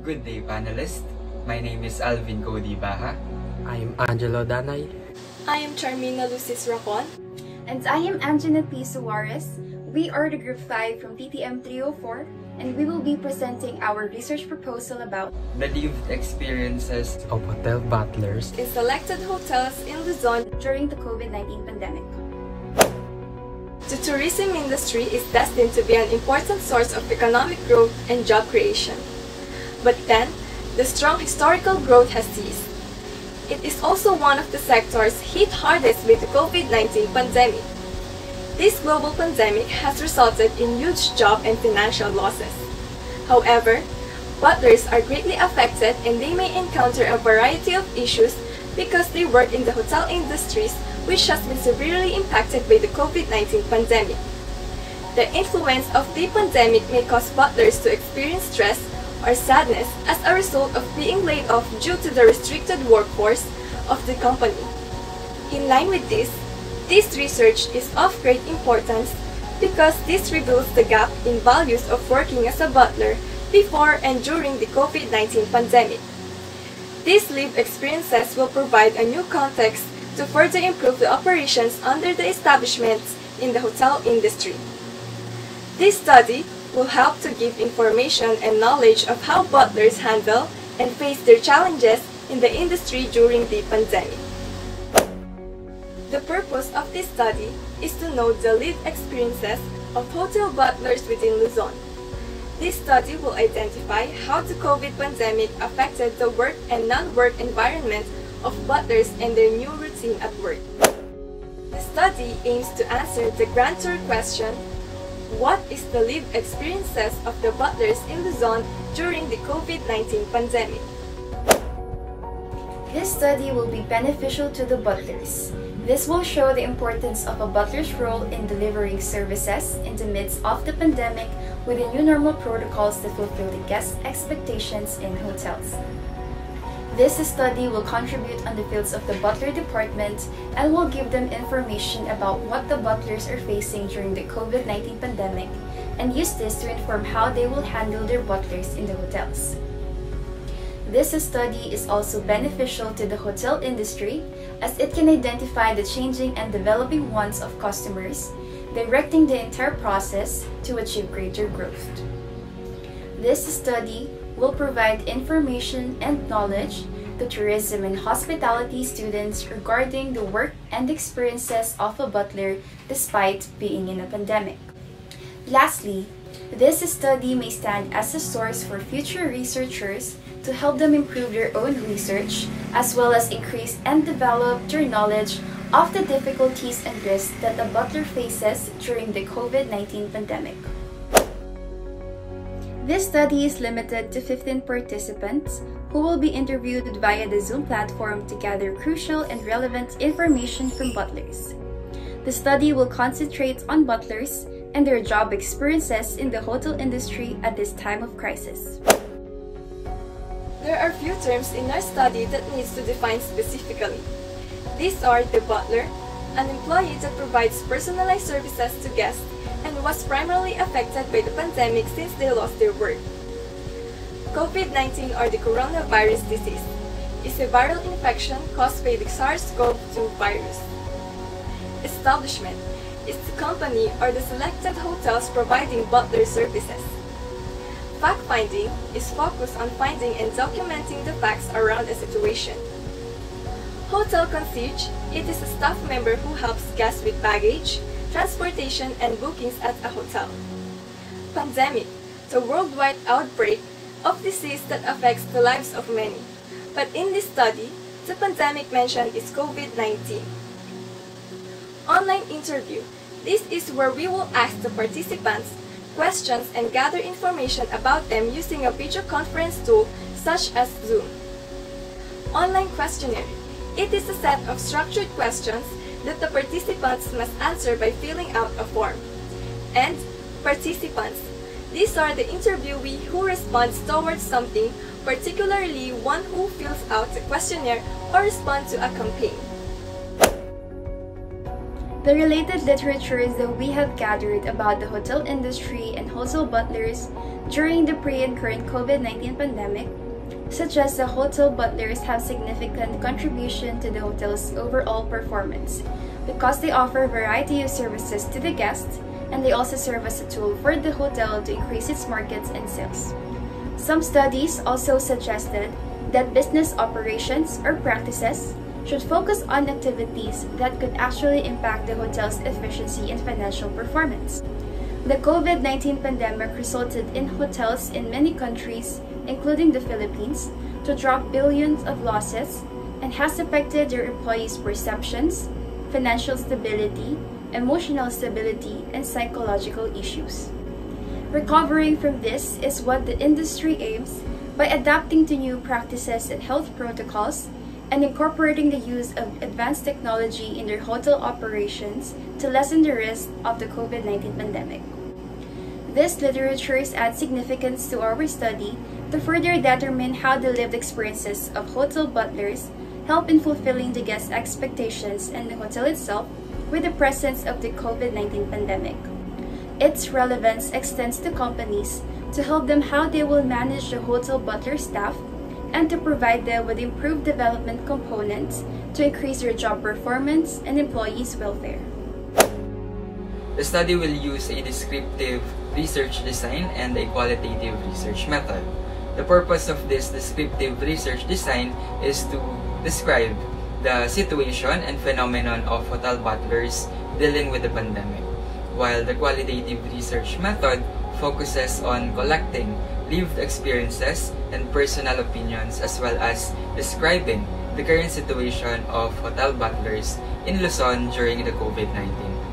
Good day, panelists. My name is Alvin Cody Baha. I am Angelo Danay. I am Charmina Lucis Racon. And I am Anjana P. Suarez. We are the Group 5 from TTM 304, and we will be presenting our research proposal about the lived experiences of hotel butlers in selected hotels in Luzon during the COVID-19 pandemic. The tourism industry is destined to be an important source of economic growth and job creation. But then, the strong historical growth has ceased. It is also one of the sectors hit hardest by the COVID-19 pandemic. This global pandemic has resulted in huge job and financial losses. However, butlers are greatly affected and they may encounter a variety of issues because they work in the hotel industries, which has been severely impacted by the COVID-19 pandemic. The influence of the pandemic may cause butlers to experience stress or sadness as a result of being laid off due to the restricted workforce of the company. In line with this research is of great importance because this reveals the gap in values of working as a butler before and during the COVID-19 pandemic. These lived experiences will provide a new context to further improve the operations under the establishments in the hotel industry. This study will help to give information and knowledge of how butlers handle and face their challenges in the industry during the pandemic. The purpose of this study is to know the lived experiences of hotel butlers within Luzon. This study will identify how the COVID pandemic affected the work and non-work environment of butlers and their new routine at work. The study aims to answer the grand tour question, what is the lived experiences of the butlers in Luzon during the COVID-19 pandemic? This study will be beneficial to the butlers. This will show the importance of a butler's role in delivering services in the midst of the pandemic with the new normal protocols that fulfill the guest expectations in hotels. This study will contribute on the fields of the butler department and will give them information about what the butlers are facing during the COVID-19 pandemic and use this to inform how they will handle their butlers in the hotels. This study is also beneficial to the hotel industry as it can identify the changing and developing wants of customers, directing the entire process to achieve greater growth. This study will provide information and knowledge to tourism and hospitality students regarding the work and experiences of a butler despite being in a pandemic. Lastly, this study may stand as a source for future researchers to help them improve their own research as well as increase and develop their knowledge of the difficulties and risks that a butler faces during the COVID-19 pandemic. This study is limited to 15 participants who will be interviewed via the Zoom platform to gather crucial and relevant information from butlers. The study will concentrate on butlers and their job experiences in the hotel industry at this time of crisis. There are few terms in our study that needs to define specifically. These are the butler, an employee that provides personalized services to guests and was primarily affected by the pandemic since they lost their work. COVID-19 or the coronavirus disease is a viral infection caused by the SARS-CoV-2 virus. Establishment is the company or the selected hotels providing butler services. Fact-finding is focused on finding and documenting the facts around a situation. Hotel concierge, it is a staff member who helps guests with baggage, transportation, and bookings at a hotel. Pandemic, the worldwide outbreak of disease that affects the lives of many. But in this study, the pandemic mentioned is COVID-19. Online interview, this is where we will ask the participants questions and gather information about them using a video conference tool such as Zoom. Online questionnaire, it is a set of structured questions that the participants must answer by filling out a form. And participants, these are the interviewee who responds towards something, particularly one who fills out the questionnaire or responds to a campaign. The related literatures that we have gathered about the hotel industry and hotel butlers during the pre and current COVID-19 pandemic suggest that hotel butlers have significant contribution to the hotel's overall performance because they offer a variety of services to the guests, and they also serve as a tool for the hotel to increase its markets and sales. Some studies also suggested that business operations or practices should focus on activities that could actually impact the hotel's efficiency and financial performance. The COVID-19 pandemic resulted in hotels in many countries, including the Philippines, to drop billions of losses and has affected their employees' perceptions, financial stability, emotional stability, and psychological issues. Recovering from this is what the industry aims by adapting to new practices and health protocols and incorporating the use of advanced technology in their hotel operations to lessen the risk of the COVID-19 pandemic. These literatures add significance to our study to further determine how the lived experiences of hotel butlers help in fulfilling the guest expectations and the hotel itself with the presence of the COVID-19 pandemic. Its relevance extends to companies to help them how they will manage the hotel butler staff and to provide them with improved development components to increase their job performance and employees' welfare. The study will use a descriptive research design and a qualitative research method. The purpose of this descriptive research design is to describe the situation and phenomenon of hotel butlers dealing with the pandemic, while the qualitative research method focuses on collecting lived experiences and personal opinions as well as describing the current situation of hotel butlers in Luzon during the COVID-19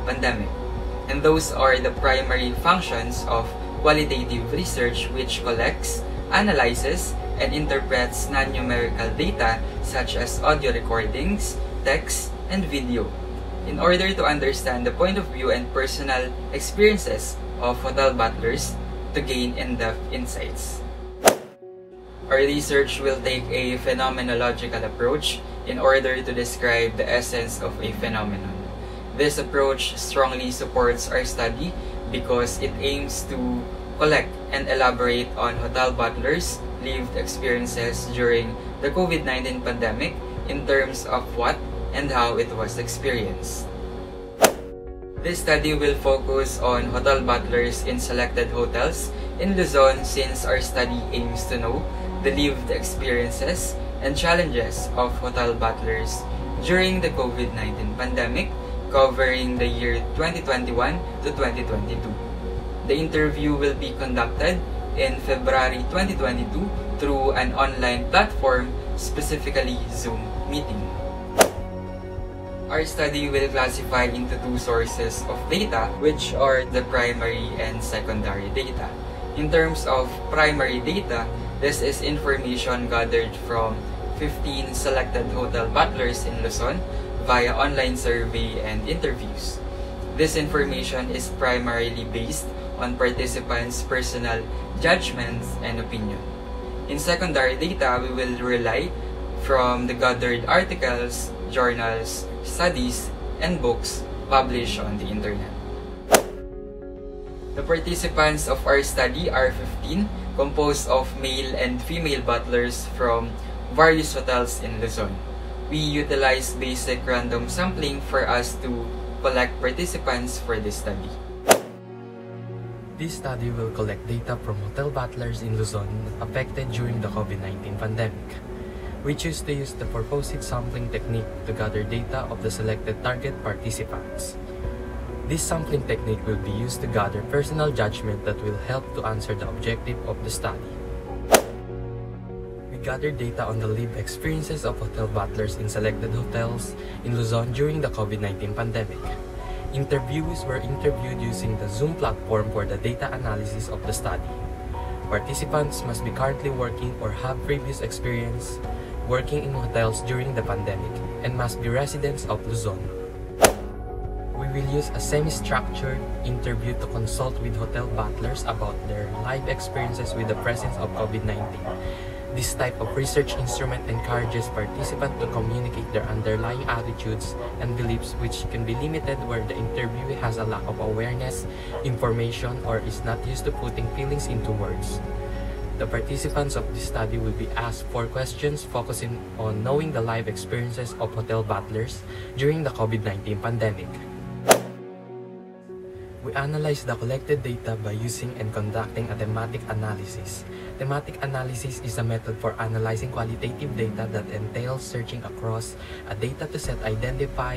pandemic. And those are the primary functions of qualitative research, which collects, analyzes, and interprets non-numerical data such as audio recordings, text, and video in order to understand the point of view and personal experiences of hotel butlers to gain in-depth insights. Our research will take a phenomenological approach in order to describe the essence of a phenomenon. This approach strongly supports our study because it aims to collect and elaborate on hotel butlers' lived experiences during the COVID-19 pandemic in terms of what and how it was experienced. This study will focus on hotel butlers in selected hotels in Luzon since our study aims to know the lived experiences and challenges of hotel butlers during the COVID-19 pandemic, covering the year 2021 to 2022. The interview will be conducted in February 2022 through an online platform, specifically Zoom meeting. Our study will classify into two sources of data, which are the primary and secondary data. In terms of primary data, this is information gathered from 15 selected hotel butlers in Luzon via online survey and interviews. This information is primarily based on participants' personal judgments and opinion. In secondary data, we will rely from the gathered articles, journals, studies, and books published on the internet. The participants of our study are 15, composed of male and female butlers from various hotels in Luzon. We utilize basic random sampling for us to collect participants for this study. This study will collect data from hotel butlers in Luzon affected during the COVID-19 pandemic. We choose to use the proposed sampling technique to gather data of the selected target participants. This sampling technique will be used to gather personal judgment that will help to answer the objective of the study. We gathered data on the lived experiences of hotel butlers in selected hotels in Luzon during the COVID-19 pandemic. Interviewees were interviewed using the Zoom platform for the data analysis of the study. Participants must be currently working or have previous experience working in hotels during the pandemic and must be residents of Luzon. We will use a semi-structured interview to consult with hotel butlers about their live experiences with the presence of COVID-19. This type of research instrument encourages participants to communicate their underlying attitudes and beliefs, which can be limited where the interviewee has a lack of awareness, information, or is not used to putting feelings into words. The participants of this study will be asked 4 questions focusing on knowing the life experiences of hotel butlers during the COVID-19 pandemic. We analyze the collected data by using and conducting a thematic analysis. Thematic analysis is a method for analyzing qualitative data that entails searching across a data to set, identify,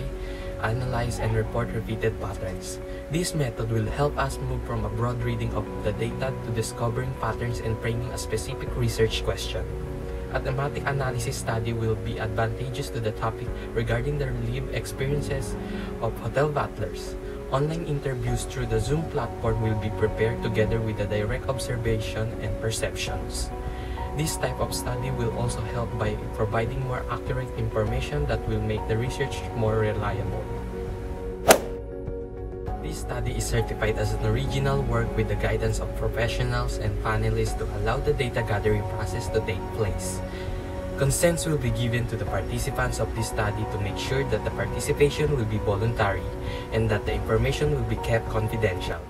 analyze, and report repeated patterns. This method will help us move from a broad reading of the data to discovering patterns and framing a specific research question. A thematic analysis study will be advantageous to the topic regarding the lived experiences of hotel butlers. Online interviews through the Zoom platform will be prepared together with the direct observation and perceptions. This type of study will also help by providing more accurate information that will make the research more reliable. This study is certified as an original work with the guidance of professionals and panelists to allow the data gathering process to take place. Consents will be given to the participants of this study to make sure that the participation will be voluntary and that the information will be kept confidential.